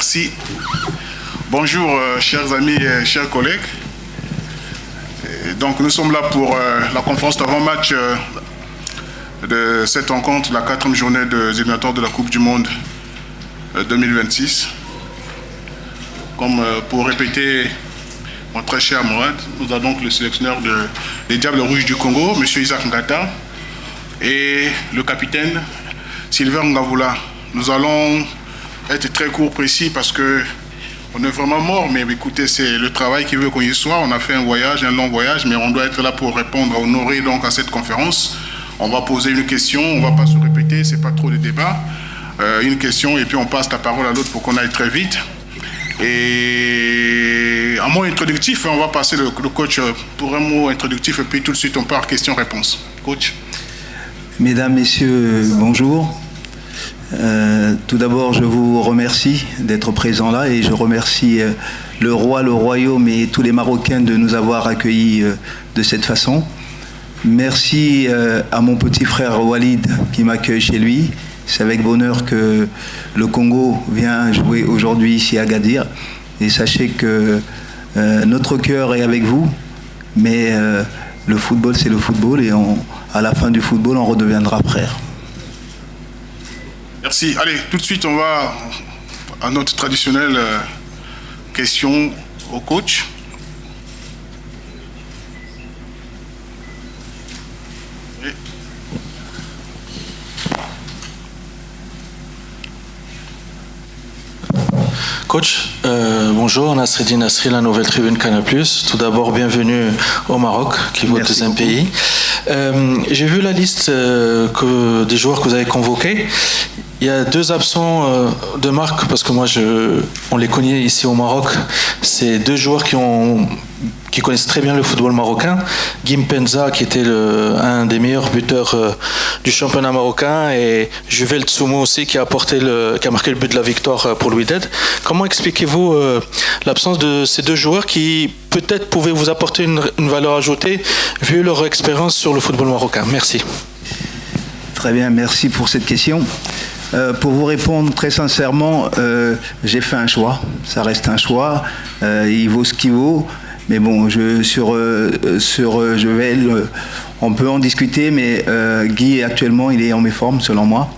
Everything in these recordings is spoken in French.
Merci. Bonjour, chers amis et chers collègues. Donc, nous sommes là pour la conférence d'avant-match de cette rencontre, la 4e journée des éliminatoires de la Coupe du Monde 2026. Comme pour répéter mon très cher Mourad, nous avons donc le sélectionneur des Diables Rouges du Congo, M. Isaac Ngata, et le capitaine Sylvain Ngavoula. Nous allons être très court, précis, parce que on est vraiment mort, mais écoutez, c'est le travail qui veut qu'on y soit. On a fait un long voyage, mais on doit être là pour répondre, honorer donc à cette conférence. On va poser une question, on ne va pas se répéter, c'est pas trop de débat. Une question, et puis on passe la parole à l'autre pour qu'on aille très vite. Et un mot introductif, on va passer le coach pour un mot introductif, et puis tout de suite on part question-réponse. Coach. Mesdames, Messieurs, bonjour. Tout d'abord, je vous remercie d'être présents là et je remercie le roi, le royaume et tous les Marocains de nous avoir accueillis de cette façon. Merci à mon petit frère Walid qui m'accueille chez lui. C'est avec bonheur que le Congo vient jouer aujourd'hui ici à Agadir. Et sachez que notre cœur est avec vous, mais le football, c'est le football et à la fin du football, on redeviendra frères. Merci. Allez, tout de suite, on va à notre traditionnelle question au coach. Coach, bonjour, Nasreddine Nasri, la Nouvelle Tribune Canal+. Tout d'abord, bienvenue au Maroc, qui est votre deuxième pays. J'ai vu la liste des joueurs que vous avez convoqués. Il y a 2 absents de marque, parce que moi, on les connaît ici au Maroc. C'est 2 joueurs qui connaissent très bien le football marocain. Guim Penza, qui était un des meilleurs buteurs du championnat marocain, et Juvel Tsoumou aussi, qui a marqué le but de la victoire pour l'Wydad. Comment expliquez-vous l'absence de ces 2 joueurs qui peut-être pouvaient vous apporter une valeur ajoutée vu leur expérience sur le football marocain? Merci. Très bien, merci pour cette question. Pour vous répondre très sincèrement, j'ai fait un choix. Ça reste un choix. Il vaut ce qu'il vaut. Mais bon, sur Juvel, on peut en discuter, mais Guy, actuellement, il est en méforme, selon moi.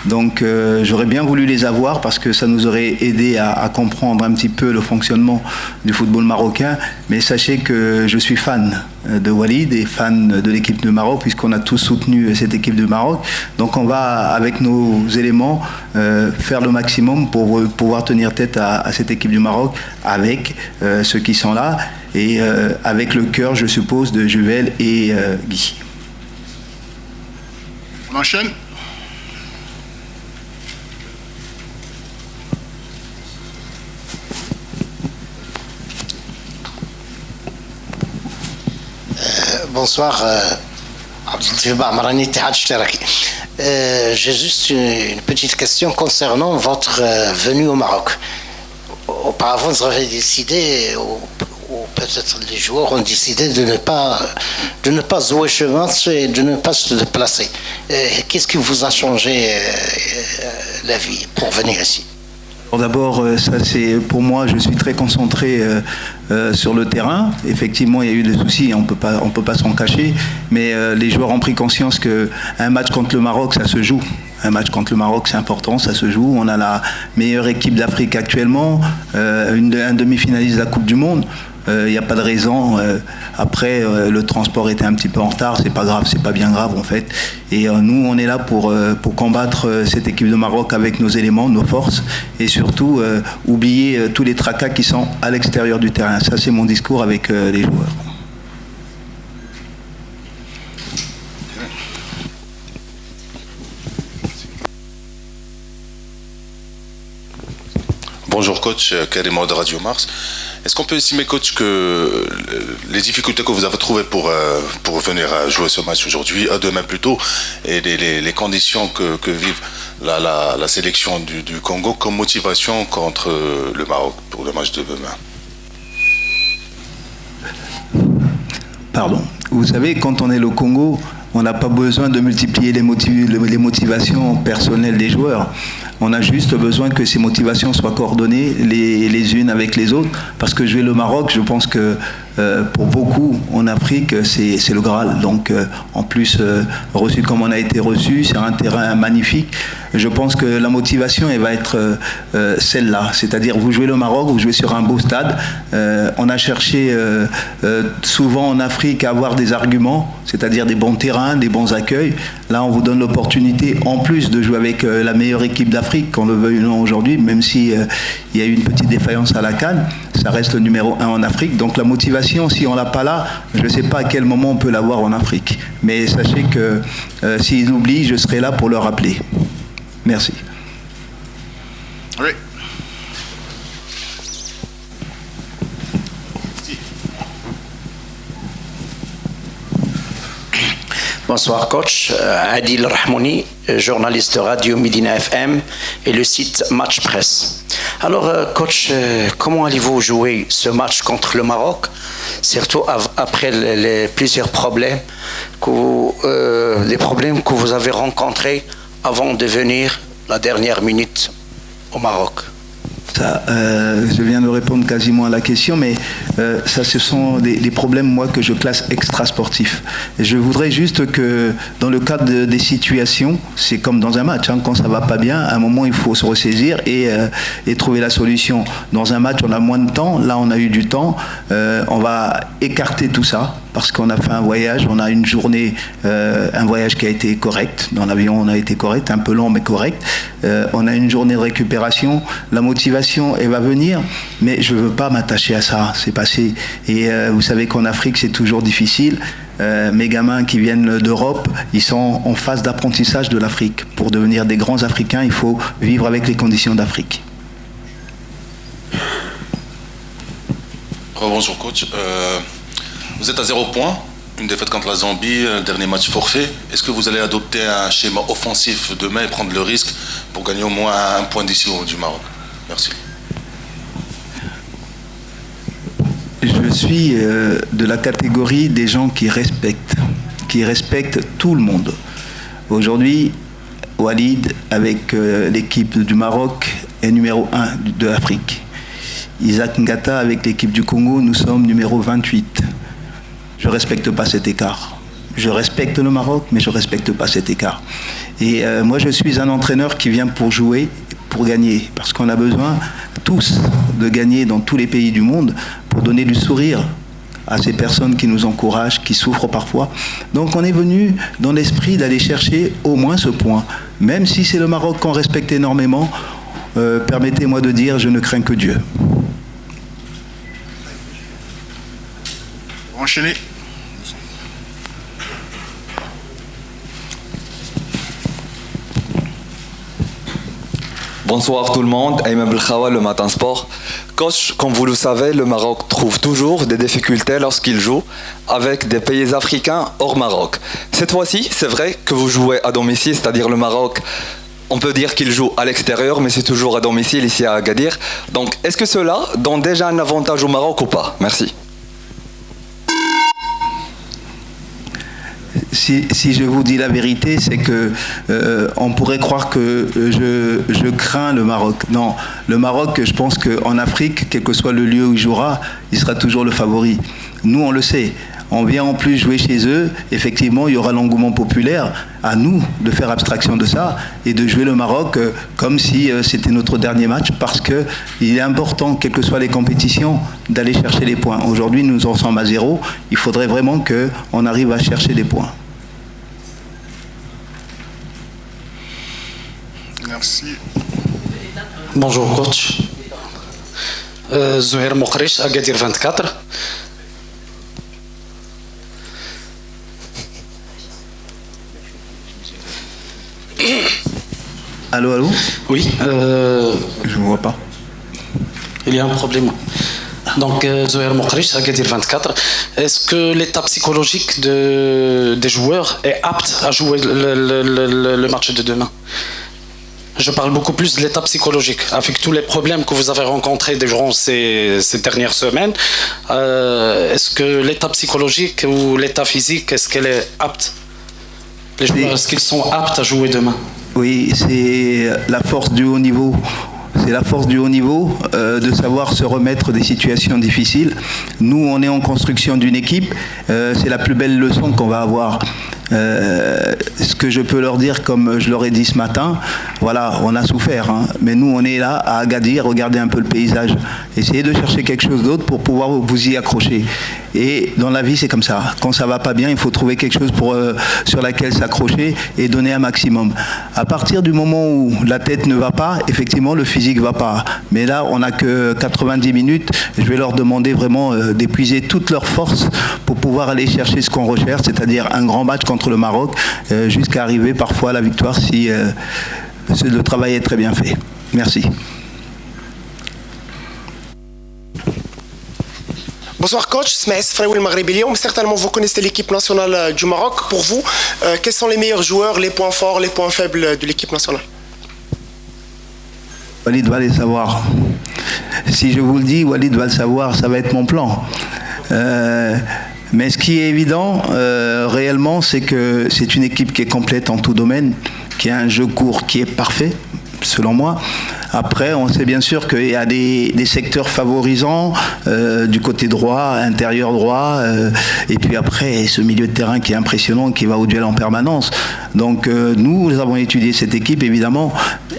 Donc, j'aurais bien voulu les avoir parce que ça nous aurait aidé à comprendre un petit peu le fonctionnement du football marocain. Mais sachez que je suis fan de Walid et fan de l'équipe de Maroc, puisqu'on a tous soutenu cette équipe de Maroc. Donc, on va, avec nos éléments, faire le maximum pour pouvoir tenir tête à cette équipe du Maroc avec ceux qui sont là. Et avec le cœur, je suppose, de Juvel et Guy. On enchaîne. Bonsoir, j'ai juste une petite question concernant votre venue au Maroc. Auparavant, vous avez décidé, ou peut-être les joueurs ont décidé de ne pas jouer chez match et de ne pas se déplacer. Qu'est-ce qui vous a changé la vie pour venir ici? D'abord, ça c'est pour moi, je suis très concentré sur le terrain. Effectivement, il y a eu des soucis, on peut pas s'en cacher, mais les joueurs ont pris conscience qu'un match contre le Maroc, ça se joue. Un match contre le Maroc, c'est important, ça se joue. On a la meilleure équipe d'Afrique actuellement, un demi-finaliste de la Coupe du Monde. Il n'y a pas de raison. Après, le transport était un petit peu en retard, c'est pas grave, c'est pas bien grave en fait. Et nous, on est là pour combattre cette équipe de Maroc avec nos éléments, nos forces, et surtout oublier tous les tracas qui sont à l'extérieur du terrain. Ça, c'est mon discours avec les joueurs. Bonjour coach, Karim de Radio Mars. Est-ce qu'on peut estimer, coach, que les difficultés que vous avez trouvées pour venir jouer ce match aujourd'hui, demain plutôt, et les conditions que vive la sélection du Congo comme motivation contre le Maroc pour le match de demain? Pardon. Vous savez, quand on est le Congo, on n'a pas besoin de multiplier les motivations personnelles des joueurs. On a juste besoin que ces motivations soient coordonnées les unes avec les autres. Parce que jouer le Maroc, je pense que pour beaucoup en Afrique, c'est le Graal. Donc en plus, reçu comme on a été reçu, c'est un terrain magnifique. Je pense que la motivation, elle va être celle-là. C'est-à-dire, vous jouez le Maroc, vous jouez sur un beau stade. On a cherché souvent en Afrique à avoir des arguments, c'est-à-dire des bons terrains, des bons accueils. Là, on vous donne l'opportunité, en plus de jouer avec la meilleure équipe d'Afrique, qu'on le veuille ou non aujourd'hui, même si il y a eu une petite défaillance à la CAN, ça reste le numéro 1 en Afrique. Donc la motivation, si on l'a pas là, je ne sais pas à quel moment on peut l'avoir en Afrique. Mais sachez que s'ils oublient, je serai là pour leur rappeler. Merci. Oui. Bonsoir coach, Adil Rahmouni, journaliste radio Medina FM et le site Match Presse. Alors coach, comment allez-vous jouer ce match contre le Maroc, surtout après les plusieurs problèmes que vous avez rencontrés avant de venir la dernière minute au Maroc? Ça, je viens de répondre quasiment à la question, mais ça, ce sont des problèmes, moi, que je classe extra-sportifs. Et je voudrais juste que, dans le cadre des situations, c'est comme dans un match, hein, quand ça ne va pas bien, à un moment, il faut se ressaisir et trouver la solution. Dans un match, on a moins de temps. Là, on a eu du temps. On va écarter tout ça, parce qu'on a fait un voyage. On a une journée, un voyage qui a été correct. Dans l'avion, on a été correct, un peu long, mais correct. On a une journée de récupération. La motivation, elle va venir, mais je ne veux pas m'attacher à ça, c'est passé. Et vous savez qu'en Afrique, c'est toujours difficile. Mes gamins qui viennent d'Europe, ils sont en phase d'apprentissage de l'Afrique. Pour devenir des grands Africains, il faut vivre avec les conditions d'Afrique. Bonjour coach. Vous êtes à 0 points, une défaite contre la Zambie, un dernier match forfait. Est-ce que vous allez adopter un schéma offensif demain et prendre le risque pour gagner au moins un point d'ici du Maroc? Merci. Je suis de la catégorie des gens qui respectent tout le monde. Aujourd'hui, Walid, avec l'équipe du Maroc, est numéro 1 de l'Afrique. Isaac Ngata, avec l'équipe du Congo, nous sommes numéro 28. Je ne respecte pas cet écart. Je respecte le Maroc, mais je ne respecte pas cet écart. Et moi, je suis un entraîneur qui vient pour jouer, pour gagner, parce qu'on a besoin tous de gagner dans tous les pays du monde pour donner du sourire à ces personnes qui nous encouragent, qui souffrent parfois. Donc on est venu dans l'esprit d'aller chercher au moins ce point. Même si c'est le Maroc qu'on respecte énormément, permettez-moi de dire, je ne crains que Dieu. Enchaînez. Bonsoir tout le monde, Ayman Belkhawa, le Matin Sport. Coach, comme vous le savez, le Maroc trouve toujours des difficultés lorsqu'il joue avec des pays africains hors Maroc. Cette fois-ci, c'est vrai que vous jouez à domicile, c'est-à-dire le Maroc, on peut dire qu'il joue à l'extérieur, mais c'est toujours à domicile ici à Agadir. Donc, est-ce que cela donne déjà un avantage au Maroc ou pas? Merci. Si je vous dis la vérité, c'est que on pourrait croire que je crains le Maroc. Non, le Maroc, je pense qu'en Afrique, quel que soit le lieu où il jouera, il sera toujours le favori. Nous, on le sait. On vient en plus jouer chez eux. Effectivement, il y aura l'engouement populaire. À nous de faire abstraction de ça et de jouer le Maroc comme si c'était notre dernier match, parce qu'il est important, quelles que soient les compétitions, d'aller chercher les points. Aujourd'hui, nous en sommes à 0. Il faudrait vraiment qu'on arrive à chercher des points. Merci. Bonjour coach. Zouher Mokhrish, Agadir 24. Allô, allô? Oui. Je ne vois pas. Il y a un problème. Donc, Zouher Mokhrish, Agadir 24. Est-ce que l'état psychologique des joueurs est apte à jouer le match de demain? Je parle beaucoup plus de l'état psychologique, avec tous les problèmes que vous avez rencontrés durant ces dernières semaines. Est-ce que l'état psychologique ou l'état physique, est-ce qu'elle est apte Les joueurs, est-ce qu'ils sont aptes à jouer demain? Oui, c'est la force du haut niveau. C'est la force du haut niveau de savoir se remettre des situations difficiles. Nous, on est en construction d'une équipe. C'est la plus belle leçon qu'on va avoir. Ce que je peux leur dire, comme je leur ai dit ce matin, voilà, on a souffert, hein, mais nous on est là à Agadir, regardez un peu le paysage, essayez de chercher quelque chose d'autre pour pouvoir vous y accrocher. Et dans la vie c'est comme ça, quand ça va pas bien, il faut trouver quelque chose sur laquelle s'accrocher et donner un maximum. À partir du moment où la tête ne va pas, effectivement le physique va pas. Mais là on n'a que 90 minutes, je vais leur demander vraiment d'épuiser toutes leurs forces pour pouvoir aller chercher ce qu'on recherche, c'est-à-dire un grand match contre le Maroc, jusqu'à arriver parfois à la victoire si le travail est très bien fait. Merci. Bonsoir coach, Smaïs Fraoui Maghrebi Lyon. Certainement vous connaissez l'équipe nationale du Maroc. Pour vous, quels sont les meilleurs joueurs, les points forts, les points faibles de l'équipe nationale? Walid va les savoir. Si je vous le dis, Walid va le savoir, ça va être mon plan. Mais ce qui est évident réellement, c'est que c'est une équipe qui est complète en tout domaine, qui a un jeu court qui est parfait, selon moi. Après, on sait bien sûr qu'il y a des secteurs favorisants du côté droit, intérieur droit, et puis après, ce milieu de terrain qui est impressionnant, qui va au duel en permanence. Donc nous avons étudié cette équipe, évidemment,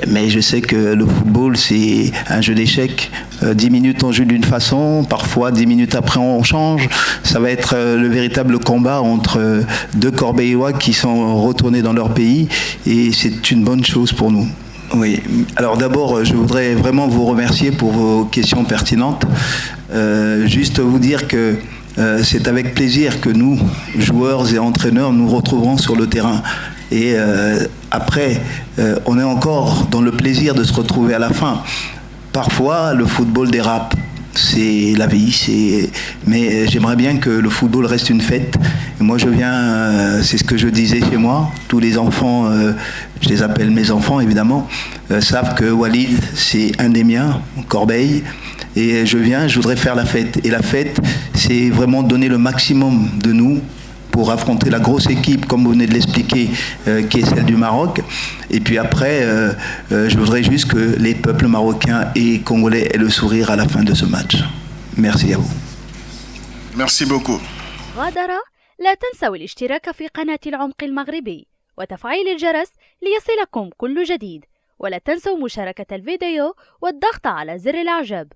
mais je sais que le football, c'est un jeu d'échecs. 10 minutes on joue d'une façon, parfois 10 minutes après on change. Ça va être le véritable combat entre deux Corbeillois qui sont retournés dans leur pays, et c'est une bonne chose pour nous. Oui, alors d'abord, je voudrais vraiment vous remercier pour vos questions pertinentes. Juste vous dire que c'est avec plaisir que nous, joueurs et entraîneurs, nous retrouverons sur le terrain. Et après, on est encore dans le plaisir de se retrouver à la fin. Parfois, le football dérape. C'est la vie, mais j'aimerais bien que le football reste une fête. Et moi je viens, c'est ce que je disais chez moi, tous les enfants, je les appelle mes enfants évidemment, savent que Walid c'est un des miens, Corbeil, et je voudrais faire la fête. Et la fête, c'est vraiment donner le maximum de nous pour affronter la grosse équipe, comme vous venez de l'expliquer, qui est celle du Maroc. Et puis après, je voudrais juste que les peuples marocains et congolais aient le sourire à la fin de ce match. Merci à vous. Merci beaucoup. غادرة لا تنسوا الاشتراك في قناة العمق المغربي وتفعيل الجرس ليصلكم كل جديد، ولا تنسوا مشاركة الفيديو والضغط على زر الإعجاب.